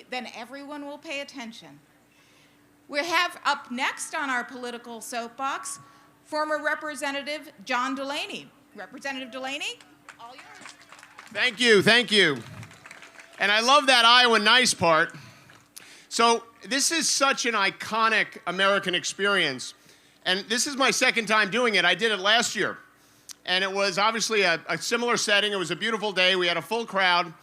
then everyone will pay attention. We have up next on our political soapbox, former Representative John Delaney. Representative Delaney, all yours. Thank you, thank you. And I love that Iowa nice part. So this is such an iconic American experience. And this is my second time doing it. I did it last year. And it was obviously a similar setting. It was a beautiful day. We had a full crowd.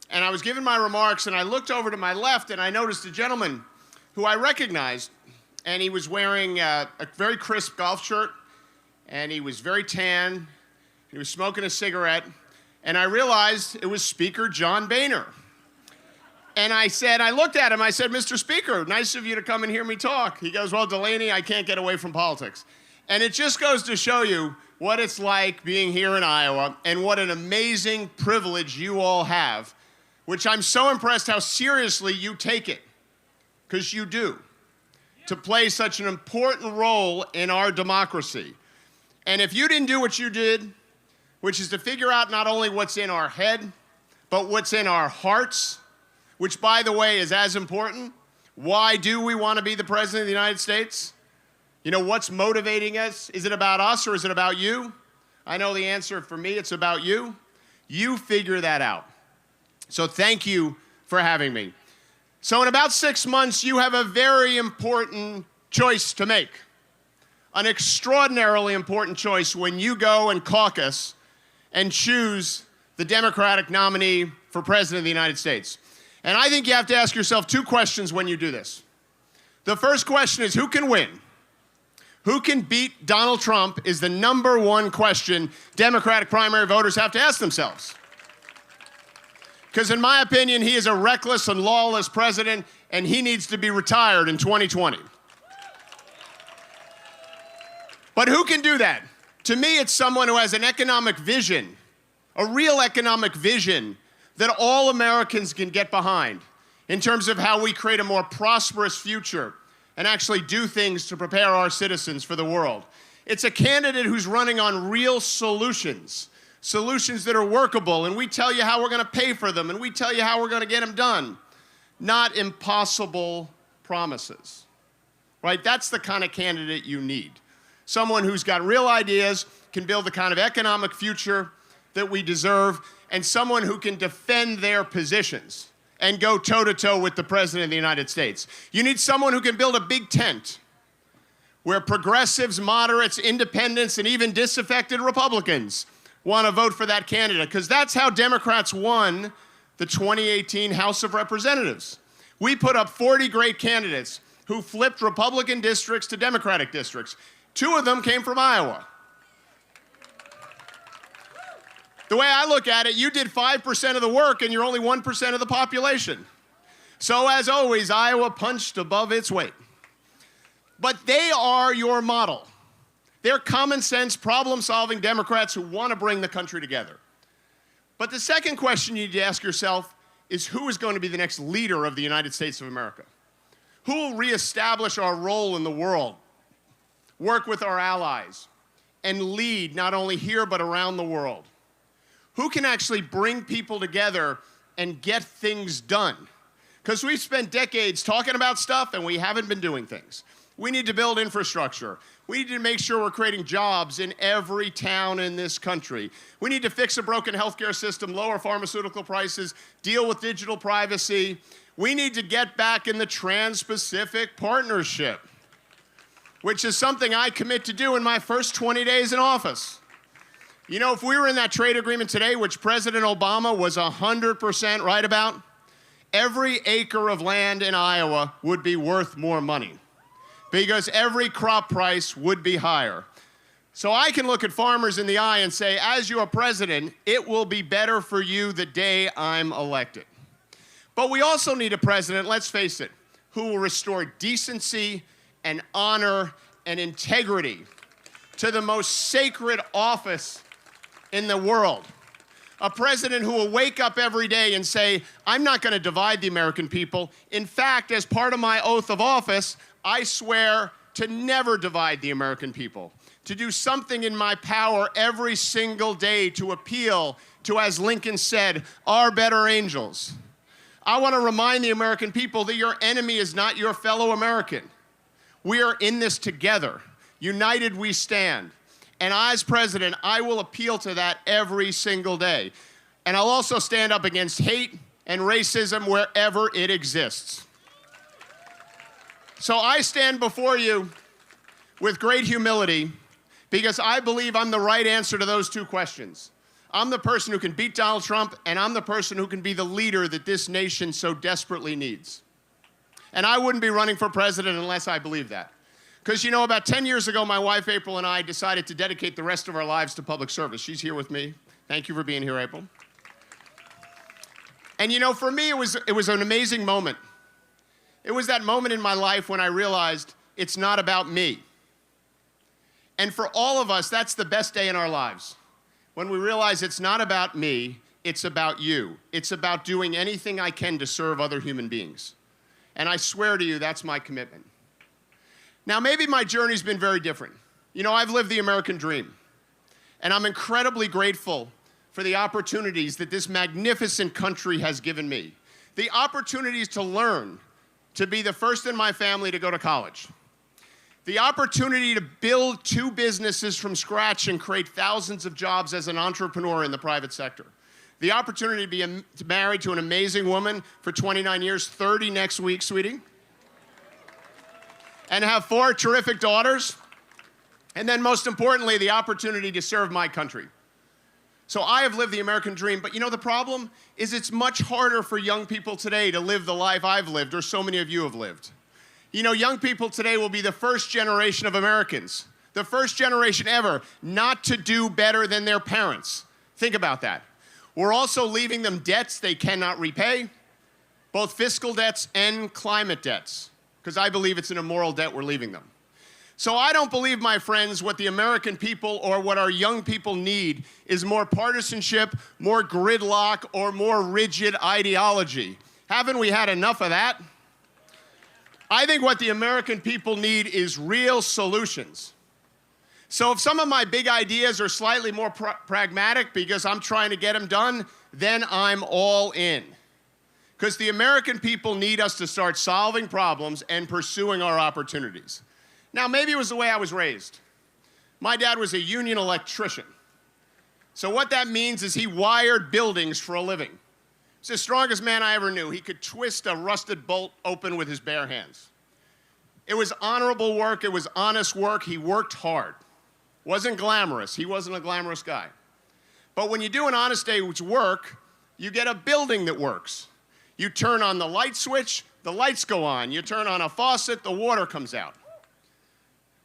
And I was giving my remarks, and I looked over to my left, and I noticed a gentleman who I recognized. And he was wearing a very crisp golf shirt, and he was very tan. He was smoking a cigarette. And I realized it was Speaker John Boehner. And I looked at him, I said, Mr. Speaker, nice of you to come and hear me talk. He goes, well, Delaney, I can't get away from politics. And it just goes to show you what it's like being here in Iowa and what an amazing privilege you all have, which I'm so impressed how seriously you take it, because you do, to play such an important role in our democracy. And if you didn't do what you did, which is to figure out not only what's in our head, but what's in our hearts, which, by the way, is as important. Why do we want to be the President of the United States? You know, what's motivating us? Is it about us or is it about you? I know the answer. For me, it's about you. You figure that out. So thank you for having me. So in about 6 months, you have a very important choice to make. An extraordinarily important choice when you go and caucus and choose the Democratic nominee for President of the United States. And I think you have to ask yourself 2 questions when you do this. The first question is, who can win? Who can beat Donald Trump is the #1 question Democratic primary voters have to ask themselves. Because in my opinion, he is a reckless and lawless president, and he needs to be retired in 2020. But who can do that? To me, it's someone who has an economic vision, a real economic vision that all Americans can get behind in terms of how we create a more prosperous future and actually do things to prepare our citizens for the world. It's a candidate who's running on real solutions, solutions that are workable, and we tell you how we're going to pay for them, and we tell you how we're going to get them done, not impossible promises, right? That's the kind of candidate you need. Someone who's got real ideas, can build the kind of economic future that we deserve, and someone who can defend their positions and go toe-to-toe with the President of the United States. You need someone who can build a big tent where progressives, moderates, independents, and even disaffected Republicans want to vote for that candidate, because that's how Democrats won the 2018 House of Representatives. We put up 40 great candidates who flipped Republican districts to Democratic districts. 2 of them came from Iowa. The way I look at it, you did 5% of the work and you're only 1% of the population. So as always, Iowa punched above its weight. But they are your model. They're common sense, problem-solving Democrats who want to bring the country together. But the second question you need to ask yourself is, who is going to be the next leader of the United States of America? Who will reestablish our role in the world, work with our allies, and lead not only here but around the world? Who can actually bring people together and get things done? Because we've spent decades talking about stuff and we haven't been doing things. We need to build infrastructure. We need to make sure we're creating jobs in every town in this country. We need to fix a broken healthcare system, lower pharmaceutical prices, deal with digital privacy. We need to get back in the Trans-Pacific Partnership, which is something I commit to do in my first 20 days in office. You know, if we were in that trade agreement today, which President Obama was 100% right about, every acre of land in Iowa would be worth more money because every crop price would be higher. So I can look at farmers in the eye and say, as your president, it will be better for you the day I'm elected. But we also need a president, let's face it, who will restore decency and honor and integrity to the most sacred office in the world. A president who will wake up every day and say, I'm not going to divide the American people. In fact, as part of my oath of office, I swear to never divide the American people, to do something in my power every single day to appeal to, as Lincoln said, our better angels. I want to remind the American people that your enemy is not your fellow American. We are in this together. United we stand. And as president, I will appeal to that every single day. And I'll also stand up against hate and racism wherever it exists. So I stand before you with great humility because I believe I'm the right answer to those two questions. I'm the person who can beat Donald Trump, and I'm the person who can be the leader that this nation so desperately needs. And I wouldn't be running for president unless I believe that. Because, you know, about 10 years ago, my wife, April, and I decided to dedicate the rest of our lives to public service. She's here with me. Thank you for being here, April. And, you know, for me, it was an amazing moment. It was that moment in my life when I realized it's not about me. And for all of us, that's the best day in our lives. When we realize it's not about me, it's about you. It's about doing anything I can to serve other human beings. And I swear to you, that's my commitment. Now, maybe my journey's been very different. You know, I've lived the American dream. And I'm incredibly grateful for the opportunities that this magnificent country has given me. The opportunities to learn, to be the first in my family to go to college. The opportunity to build 2 businesses from scratch and create thousands of jobs as an entrepreneur in the private sector. The opportunity to be married to an amazing woman for 29 years, 30 next week, sweetie. And have 4 terrific daughters. And then most importantly, the opportunity to serve my country. So I have lived the American dream, but you know the problem is it's much harder for young people today to live the life I've lived or so many of you have lived. You know, young people today will be the first generation of Americans, the first generation ever not to do better than their parents. Think about that. We're also leaving them debts they cannot repay, both fiscal debts and climate debts, because I believe it's an immoral debt we're leaving them. So I don't believe, my friends, what the American people or what our young people need is more partisanship, more gridlock, or more rigid ideology. Haven't we had enough of that? I think what the American people need is real solutions. So if some of my big ideas are slightly more pragmatic because I'm trying to get them done, then I'm all in. Because the American people need us to start solving problems and pursuing our opportunities. Now, maybe it was the way I was raised. My dad was a union electrician. So what that means is he wired buildings for a living. He's the strongest man I ever knew. He could twist a rusted bolt open with his bare hands. It was honorable work. It was honest work. He worked hard. Wasn't glamorous. He wasn't a glamorous guy. But when you do an honest day's work, you get a building that works. You turn on the light switch, the lights go on. You turn on a faucet, the water comes out.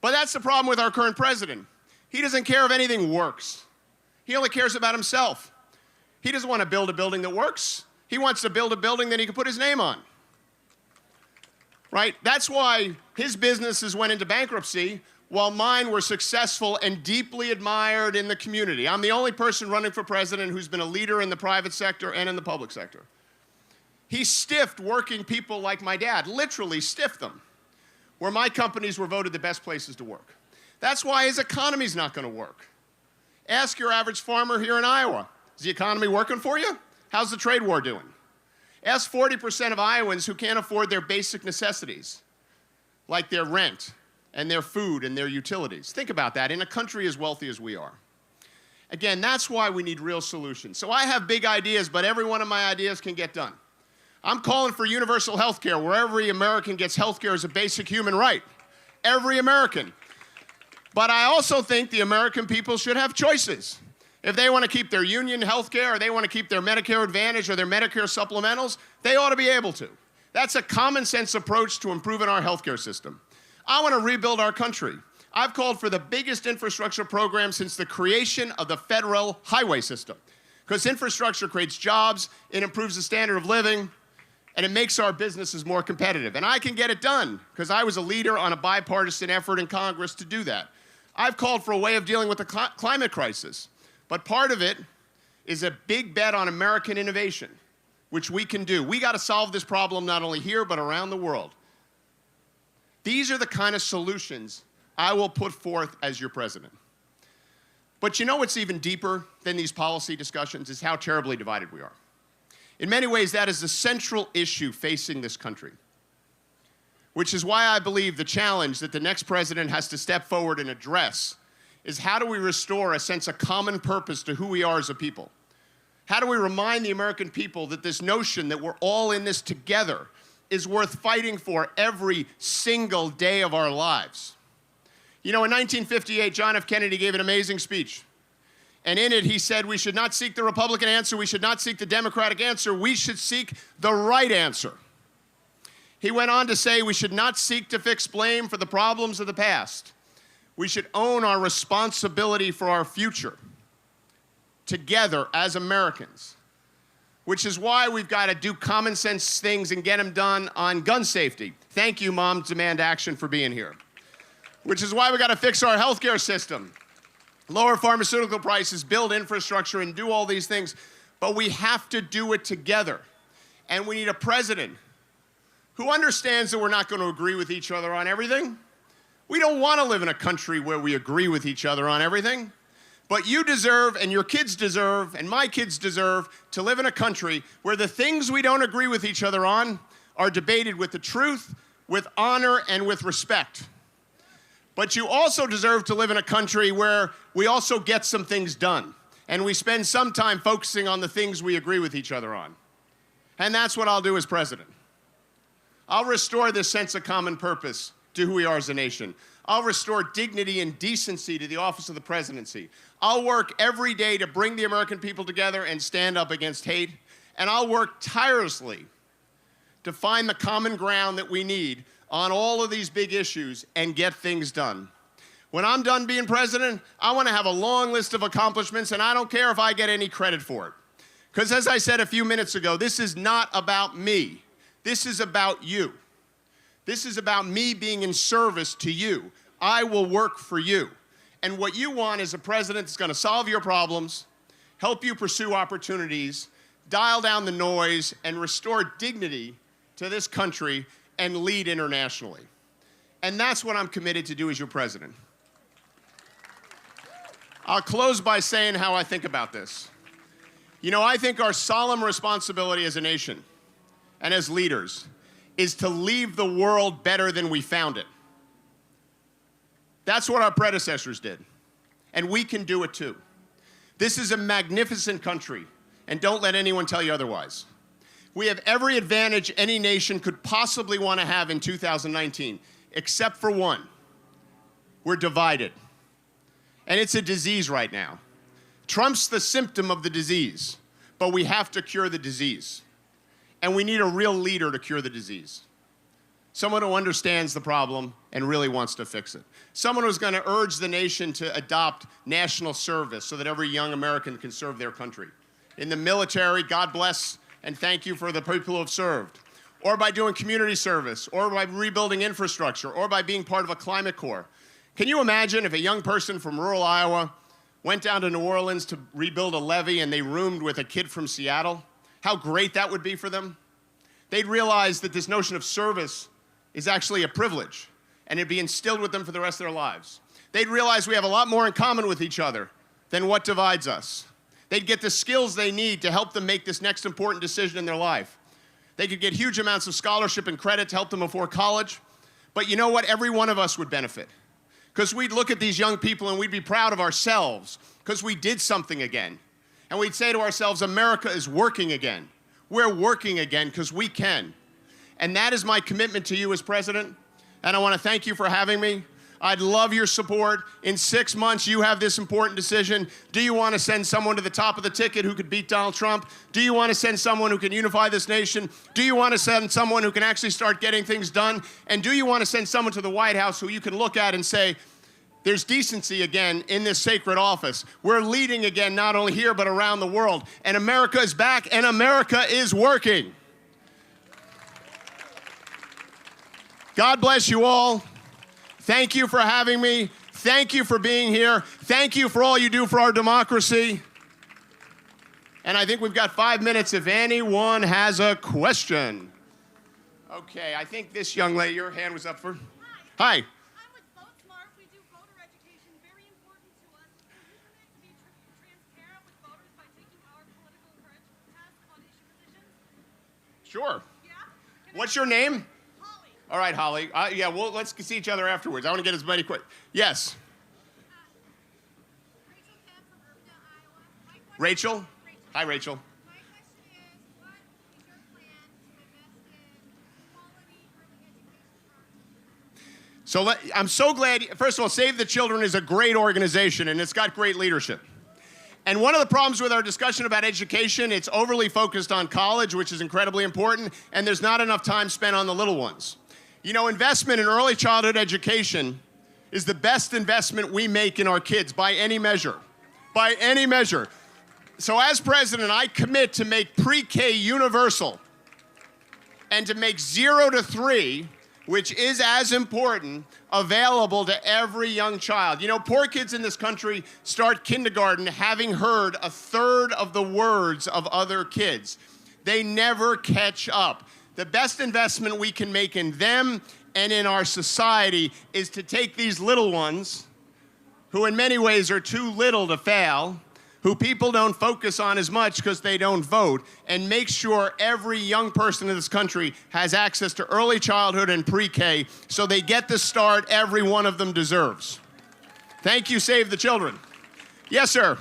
But that's the problem with our current president. He doesn't care if anything works. He only cares about himself. He doesn't want to build a building that works. He wants to build a building that he can put his name on. Right? That's why his businesses went into bankruptcy while mine were successful and deeply admired in the community. I'm the only person running for president who's been a leader in the private sector and in the public sector. He stiffed working people like my dad, literally stiffed them, where my companies were voted the best places to work. That's why his economy's not going to work. Ask your average farmer here in Iowa, is the economy working for you? How's the trade war doing? Ask 40% of Iowans who can't afford their basic necessities, like their rent and their food and their utilities. Think about that in a country as wealthy as we are. Again, that's why we need real solutions. So I have big ideas, but every one of my ideas can get done. I'm calling for universal health care, where every American gets health care as a basic human right. Every American. But I also think the American people should have choices. If they want to keep their union health care, or they want to keep their Medicare Advantage or their Medicare supplementals, they ought to be able to. That's a common sense approach to improving our health care system. I want to rebuild our country. I've called for the biggest infrastructure program since the creation of the federal highway system. Because infrastructure creates jobs, it improves the standard of living, and it makes our businesses more competitive. And I can get it done, because I was a leader on a bipartisan effort in Congress to do that. I've called for a way of dealing with the climate crisis. But part of it is a big bet on American innovation, which we can do. We got to solve this problem not only here, but around the world. These are the kind of solutions I will put forth as your president. But you know what's even deeper than these policy discussions is how terribly divided we are. In many ways, that is the central issue facing this country, which is why I believe the challenge that the next president has to step forward and address is how do we restore a sense of common purpose to who we are as a people? How do we remind the American people that this notion that we're all in this together is worth fighting for every single day of our lives? You know, in 1958, John F. Kennedy gave an amazing speech. And in it, he said, we should not seek the Republican answer, we should not seek the Democratic answer, we should seek the right answer. He went on to say we should not seek to fix blame for the problems of the past. We should own our responsibility for our future together as Americans, which is why we've got to do common sense things and get them done on gun safety. Thank you, Moms Demand Action, for being here. Which is why we've got to fix our healthcare system, lower pharmaceutical prices, build infrastructure, and do all these things. But we have to do it together. And we need a president who understands that we're not going to agree with each other on everything. We don't want to live in a country where we agree with each other on everything. But you deserve, and your kids deserve, and my kids deserve to live in a country where the things we don't agree with each other on are debated with the truth, with honor, and with respect. But you also deserve to live in a country where we also get some things done, and we spend some time focusing on the things we agree with each other on. And that's what I'll do as president. I'll restore this sense of common purpose to who we are as a nation. I'll restore dignity and decency to the office of the presidency. I'll work every day to bring the American people together and stand up against hate. And I'll work tirelessly to find the common ground that we need on all of these big issues and get things done. When I'm done being president, I want to have a long list of accomplishments, and I don't care if I get any credit for it. Because as I said a few minutes ago, this is not about me. This is about you. This is about me being in service to you. I will work for you. And what you want is a president that's going to solve your problems, help you pursue opportunities, dial down the noise, and restore dignity to this country and lead internationally. And that's what I'm committed to do as your president. I'll close by saying how I think about this. You know, I think our solemn responsibility as a nation and as leaders is to leave the world better than we found it. That's what our predecessors did, and we can do it too. This is a magnificent country, and don't let anyone tell you otherwise. We have every advantage any nation could possibly want to have in 2019, except for one. We're divided. And it's a disease right now. Trump's the symptom of the disease, but we have to cure the disease. And we need a real leader to cure the disease. Someone who understands the problem and really wants to fix it. Someone who's going to urge the nation to adopt national service so that every young American can serve their country. In the military, God bless and thank you for the people who have served. Or by doing community service, or by rebuilding infrastructure, or by being part of a climate corps. Can you imagine if a young person from rural Iowa went down to New Orleans to rebuild a levee and they roomed with a kid from Seattle? How great that would be for them. They'd realize that this notion of service is actually a privilege, and it'd be instilled with them for the rest of their lives. They'd realize we have a lot more in common with each other than what divides us. They'd get the skills they need to help them make this next important decision in their life. They could get huge amounts of scholarship and credit to help them afford college. But you know what? Every one of us would benefit. Because we'd look at these young people and we'd be proud of ourselves because we did something again. And we'd say to ourselves, America is working again. We're working again because we can. And that is my commitment to you as president. And I want to thank you for having me. I'd love your support. In 6 months, you have this important decision. Do you want to send someone to the top of the ticket who could beat Donald Trump? Do you want to send someone who can unify this nation? Do you want to send someone who can actually start getting things done? And do you want to send someone to the White House who you can look at and say, there's decency again in this sacred office. We're leading again, not only here, but around the world. And America is back, and America is working. God bless you all. Thank you for having me. Thank you for being here. Thank you for all you do for our democracy. And I think we've got 5 minutes if anyone has a question. Okay, I think this young lady, your hand was up for. Hi. I'm with Vote Smart. We do voter education, very important to us. Will you commit to be transparent with voters by taking our political courage test on issue positions? Sure. Yeah? What's your name? Holly. All right, Holly. Yeah, well, let's see each other afterwards. I want to get as many Yes. Rachel Kemp from Urbandale, Iowa. My question- Rachel? Hi, Rachel. My question is, what is your plan to invest in quality early education for our children? I'm so glad. First of all, Save the Children is a great organization, and it's got great leadership. And one of the problems with our discussion about education, it's overly focused on college, which is incredibly important, and there's not enough time spent on the little ones. You know, investment in early childhood education is the best investment we make in our kids by any measure. By any measure. So as president, I commit to make pre-K universal and to make 0 to 3, which is as important, available to every young child. You know, poor kids in this country start kindergarten having heard a third of the words of other kids. They never catch up. The best investment we can make in them and in our society is to take these little ones, who in many ways are too little to fail, who people don't focus on as much because they don't vote, and make sure every young person in this country has access to early childhood and pre-K so they get the start every one of them deserves. Thank you, Save the Children. Yes, sir.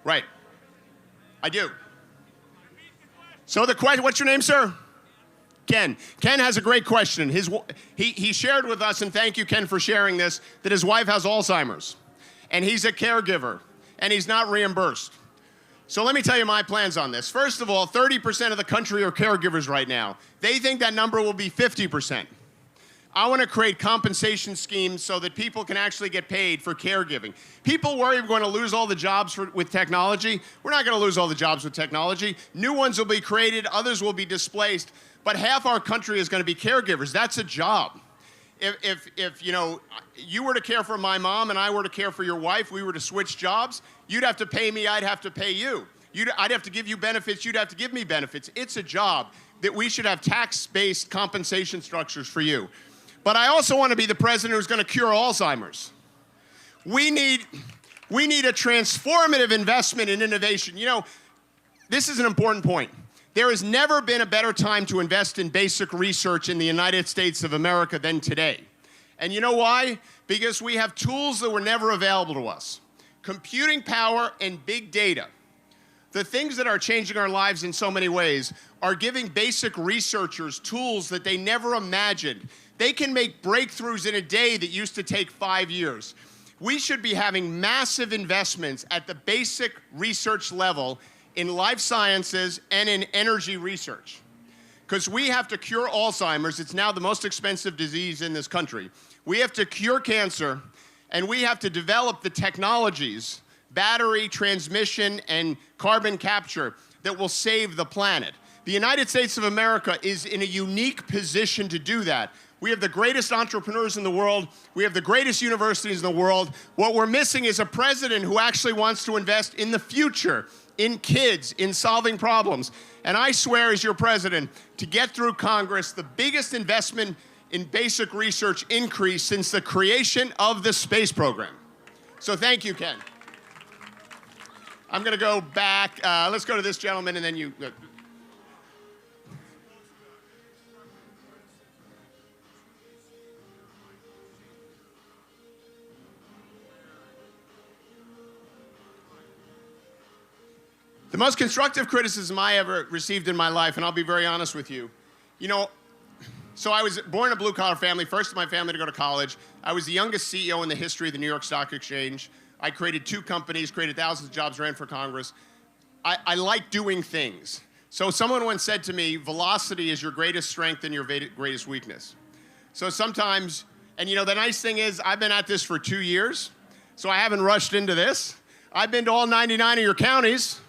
Right. I do. So the question, what's your name, sir? Ken. Ken has a great question. He shared with us, and thank you, Ken, for sharing this, that his wife has Alzheimer's, and he's a caregiver, and he's not reimbursed. So let me tell you my plans on this. First of all, 30% of the country are caregivers right now. They think that number will be 50%. I want to create compensation schemes so that people can actually get paid for caregiving. People worry we're going to lose all the jobs with technology. We're not going to lose all the jobs with technology. New ones will be created, others will be displaced. But half our country is going to be caregivers. That's a job. If you know, you were to care for my mom and I were to care for your wife, we were to switch jobs, you'd have to pay me, I'd have to pay you. I'd have to give you benefits, you'd have to give me benefits. It's a job that we should have tax-based compensation structures for you. But I also want to be the president who's going to cure Alzheimer's. We need a transformative investment in innovation. You know, this is an important point. There has never been a better time to invest in basic research in the United States of America than today. And you know why? Because we have tools that were never available to us. Computing power and big data. The things that are changing our lives in so many ways are giving basic researchers tools that they never imagined. They can make breakthroughs in a day that used to take 5 years. We should be having massive investments at the basic research level in life sciences and in energy research. Because we have to cure Alzheimer's. It's now the most expensive disease in this country. We have to cure cancer, and we have to develop the technologies, battery, transmission, and carbon capture that will save the planet. The United States of America is in a unique position to do that. We have the greatest entrepreneurs in the world. We have the greatest universities in the world. What we're missing is a president who actually wants to invest in the future, in kids, in solving problems. And I swear as your president, to get through Congress, the biggest investment in basic research increase since the creation of the space program. So thank you, Ken. I'm going to go back. Let's go to this gentleman, and then you. The most constructive criticism I ever received in my life, and I'll be very honest with you, you know, so I was born in a blue-collar family, first in my family to go to college. I was the youngest CEO in the history of the New York Stock Exchange. I created 2 companies, created thousands of jobs, ran for Congress. I like doing things. So someone once said to me, velocity is your greatest strength and your greatest weakness. So sometimes, and you know, the nice thing is I've been at this for 2 years, so I haven't rushed into this. I've been to all 99 of your counties.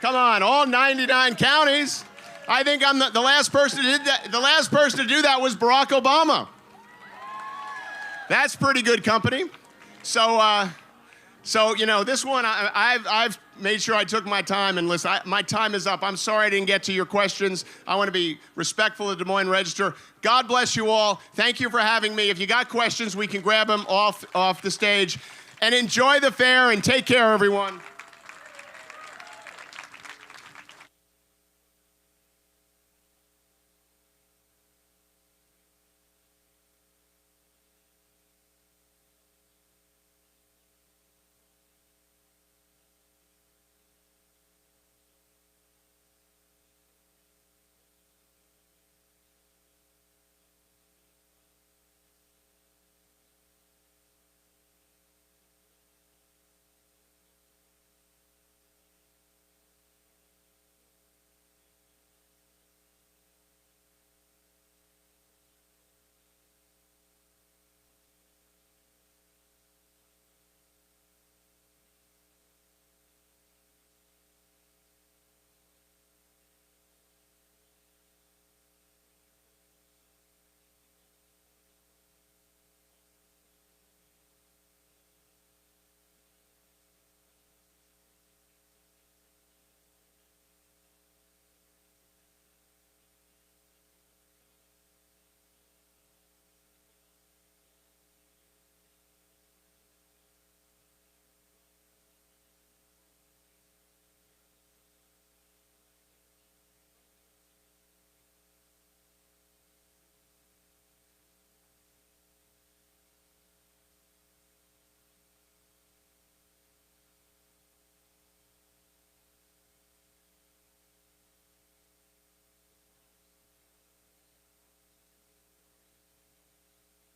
Come on, all 99 counties. I think I'm the last person who did that. The last person to do that was Barack Obama. That's pretty good company. So you know, this one, I've made sure I took my time and listen. My time is up. I'm sorry I didn't get to your questions. I want to be respectful of the Des Moines Register. God bless you all. Thank you for having me. If you got questions, we can grab them off the stage. and enjoy the fair and take care, everyone.